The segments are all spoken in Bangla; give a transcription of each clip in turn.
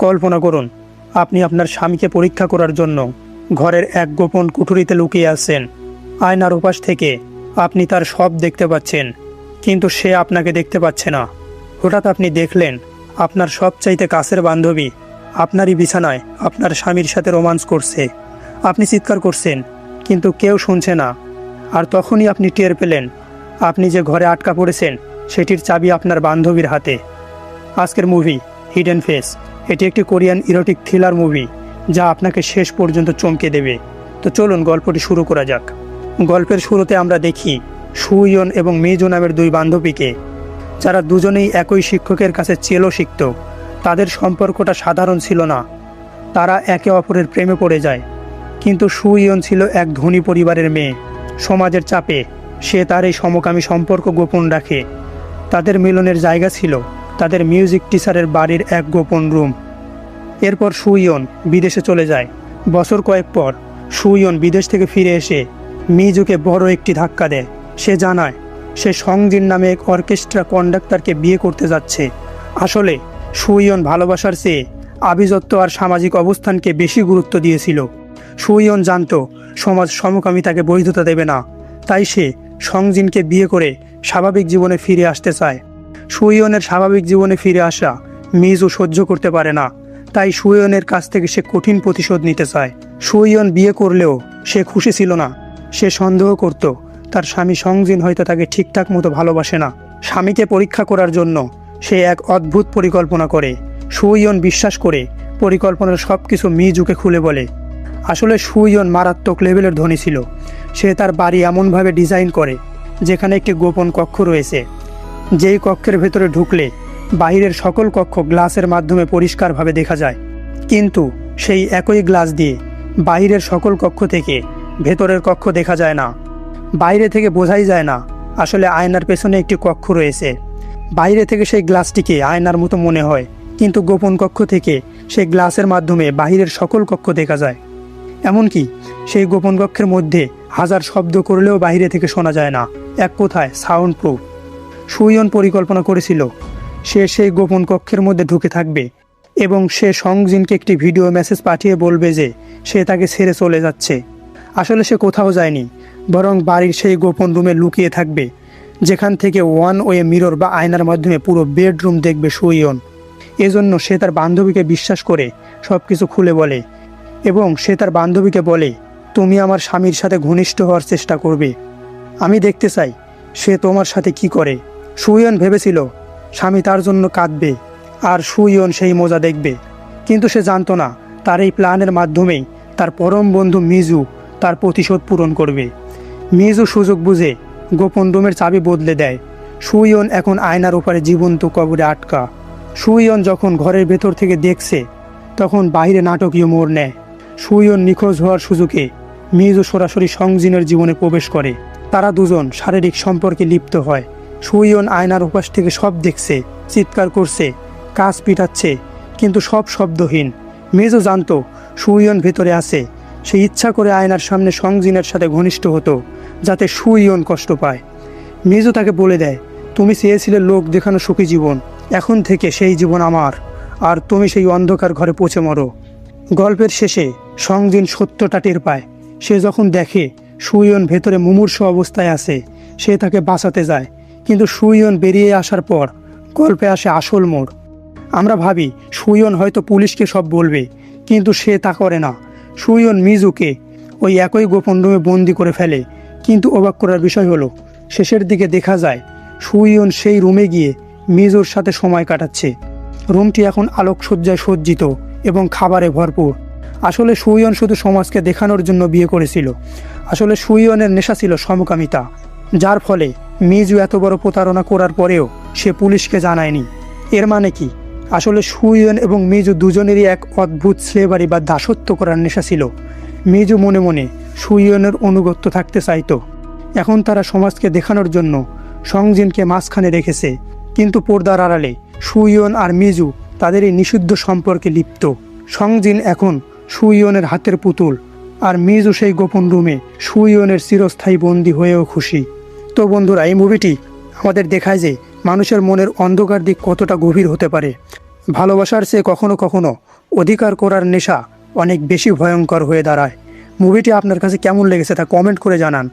কল্পনা করুন, আপনি আপনার স্বামীকে পরীক্ষা করার জন্য ঘরের এক গোপন কুঠুরিতে লুকিয়ে আছেন। আয়নার ওপাশ থেকে আপনি তার সব দেখতে পাচ্ছেন, কিন্তু সে আপনাকে দেখতে পাচ্ছে না। হঠাৎ আপনি দেখলেন আপনার সবচাইতে কাছের বান্ধবী আপনারই বিছানায় আপনার স্বামীর সাথে রোমান্স করছে। আপনি চিৎকার করছেন, কিন্তু কেউ শুনছে না। আর তখনই আপনি টের পেলেন আপনি যে ঘরে আটকা পড়েছেন সেটির চাবি আপনার বান্ধবীর হাতে। আজকের মুভি হিডেন ফেস, এটি একটি কোরিয়ান ইরোটিক থ্রিলার মুভি যা আপনাকে শেষ পর্যন্ত চমকে দেবে। তো চলুন গল্পটি শুরু করা যাক। গল্পের শুরুতে আমরা দেখি সুইয়ন এবং মিজু নামের দুই বান্ধবীকে, যারা দুজনেই একই শিক্ষকের কাছে চেলো শিখত। তাদের সম্পর্কটা সাধারণ ছিল না, তারা একে অপরের প্রেমে পড়ে যায়। কিন্তু সুইয়ন ছিল এক ধনী পরিবারের মেয়ে। সমাজের চাপে সে তার এই সমকামী সম্পর্ক গোপন রাখে। তাদের মিলনের জায়গা ছিল তাদের মিউজিক টিচারের বাড়ির এক গোপন রুম। এরপর সুইয়ন বিদেশে চলে যায়। বছর কয়েক পর সুইয়ন বিদেশ থেকে ফিরে এসে মিজুকে বড় একটি ধাক্কা দেয়। সে জানায় সে সংজিন নামে এক অর্কেস্ট্রা কন্ডাক্টরকে বিয়ে করতে যাচ্ছে। আসলে সুইয়ন ভালোবাসার চেয়ে আভিজাত্য আর সামাজিক অবস্থানকে বেশি গুরুত্ব দিয়েছিল। সুইয়ন জানত সমাজ সমকামিতাকে বৈধতা দেবে না, তাই সে সংজিনকে বিয়ে করে স্বাভাবিক জীবনে ফিরে আসতে চায়। সুইয়নের স্বাভাবিক জীবনে ফিরে আসা মিজু সহ্য করতে পারে না, তাই সুইয়নের কাছ থেকে সে কঠিন প্রতিশোধ নিতে চায়। সুইয়ন বিয়ে করলেও সে খুশি ছিল না। সে সন্দেহ করত তার স্বামী সংজিন হয়তো তাকে ঠিকঠাক মতো ভালোবাসে না। স্বামীকে পরীক্ষা করার জন্য সে এক অদ্ভুত পরিকল্পনা করে। সুইয়ন বিশ্বাস করে পরিকল্পনার সব কিছু মিজুকে খুলে বলে। আসলে সুইয়ন মারাত্মক লেভেলের ধনী ছিল। সে তার বাড়ি এমনভাবে ডিজাইন করে যেখানে একটি গোপন কক্ষ রয়েছে, যেই কক্ষের ভেতরে ঢুকলে বাইরের সকল কক্ষ গ্লাসের মাধ্যমে পরিষ্কারভাবে দেখা যায়। কিন্তু সেই একই গ্লাস দিয়ে বাইরের সকল কক্ষ থেকে ভেতরের কক্ষ দেখা যায় না। বাইরে থেকে বোঝাই যায় না আসলে আয়নার পেছনে একটি কক্ষ রয়েছে। বাইরে থেকে সেই গ্লাসটিকে আয়নার মতো মনে হয়, কিন্তু গোপন কক্ষ থেকে সেই গ্লাসের মাধ্যমে বাইরের সকল কক্ষ দেখা যায়। এমনকি সেই গোপন কক্ষের মধ্যে হাজার শব্দ করলেও বাইরে থেকে শোনা যায় না, এক কথায় সাউন্ড প্রুফ। সুইয়ন পরিকল্পনা করেছিল সে সেই গোপন কক্ষের মধ্যে ঢুকে থাকবে এবং সে সংজিনকে একটি ভিডিও মেসেজ পাঠিয়ে বলবে যে সে তাকে ছেড়ে চলে যাচ্ছে। আসলে সে কোথাও যায়নি, বরং বাড়ির সেই গোপন রুমে লুকিয়ে থাকবে, যেখান থেকে ওয়ান ওয়ে মিরর বা আয়নার মাধ্যমে পুরো বেডরুম দেখবে সুইয়ন। এজন্য সে তার বান্ধবীকে বিশ্বাস করে সব কিছু খুলে বলে এবং সে তার বান্ধবীকে বলে, তুমি আমার স্বামীর সাথে ঘনিষ্ঠ হওয়ার চেষ্টা করবে, আমি দেখতে চাই সে তোমার সাথে কি করে। সুইয়ন ভেবেছিল স্বামী তার জন্য কাঁদবে আর সুইয়ন সেই মজা দেখবে, কিন্তু সে জানতো না তার এই প্ল্যানের মাধ্যমেই তার পরম বন্ধু মিজু তার প্রতিশোধ পূরণ করবে। মিজু সুযোগ বুঝে গোপন রুমের চাবি বদলে দেয়। সুইয়ন এখন আয়নার ওপারে জীবন্ত কবরে আটকা। সুইয়ন যখন ঘরের ভেতর থেকে দেখছে তখন বাইরে নাটকীয় মোড় নেয়। সুইয়ন নিখোঁজ হওয়ার সুযোগে মিজু সরাসরি সংজিনের জীবনে প্রবেশ করে। তারা দুজন শারীরিক সম্পর্কে লিপ্ত হয়। সুইয়ন আয়নার ওপাশ থেকে সব দেখছে, চিৎকার করছে, কাজ পিটাচ্ছে, কিন্তু সব শব্দহীন। মিজু জানতো সুইয়ন ভেতরে আছে। সে ইচ্ছা করে আয়নার সামনে সংজিনের সাথে ঘনিষ্ঠ হতো যাতে সুইয়ন কষ্ট পায়। মিজু তাকে বলে দেয়, তুমি চেয়েছিলে লোক দেখানো সুখী জীবন, এখন থেকে সেই জীবন আমার, আর তুমি সেই অন্ধকার ঘরে পৌঁছে মরো। গল্পের শেষে সংজিন সত্যটা টের পায়। সে যখন দেখে সুইয়ন ভেতরে মুমূর্ষু অবস্থায় আছে, সে তাকে বাঁচাতে যায়। কিন্তু সুইয়ন বেরিয়ে আসার পর গল্পে আসে আসল মোড়। আমরা ভাবি সুইয়ন হয়তো পুলিশকে সব বলবে, কিন্তু সে তা করে না। সুইয়ন মিজুকে ওই একই গোপন রুমে বন্দি করে ফেলে। কিন্তু অবাক করার বিষয় হলো শেষের দিকে দেখা যায় সুইয়ন সেই রুমে গিয়ে মিজুর সাথে সময় কাটাচ্ছে। রুমটি এখন আলোকসজ্জায় সজ্জিত এবং খাবারে ভরপুর। আসলে সুইয়ন শুধু সমাজকে দেখানোর জন্য বিয়ে করেছিল। আসলে সুইয়নের নেশা ছিল সমকামিতা, যার ফলে মিজু এত বড় প্রতারণা করার পরেও সে পুলিশকে জানায়নি। এর মানে কি? আসলে সুইয়ন এবং মিজু দুজনেরই এক অদ্ভুত স্লেভারি বা দাসত্ব করার নেশা ছিল। মিজু মনে মনে সুইয়নের অনুগত্য থাকতে চাইতো। এখন তারা সমাজকে দেখানোর জন্য সংজিনকে মাঝখানে রেখেছে, কিন্তু পর্দার আড়ালে সুইয়ন আর মিজু তাদের এই নিষিদ্ধ সম্পর্কে লিপ্ত। সংজিন এখন সুইয়নের হাতের পুতুল, আর মিজু সেই গোপন রুমে সুইয়নের চিরস্থায়ী বন্দী হয়েও খুশি। তো বন্ধুরা, এই মুভিটি আমাদের দেখায় যে মানুষের মনের অন্ধকার দিক কতটা গভীর হতে পারে। ভালোবাসার চেয়ে কখনো কখনো অধিকার করার নেশা অনেক বেশি ভয়ঙ্কর হয়ে দাঁড়ায়। মুভিটি আপনার কাছে কেমন লেগেছে তা কমেন্ট করে জানান।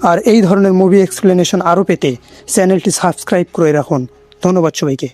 আর এই ধরনের মুভি এক্সপ্লেনেশন আরও পেতে চ্যানেলটি সাবস্ক্রাইব করে রাখুন। ধন্যবাদ সবাইকে।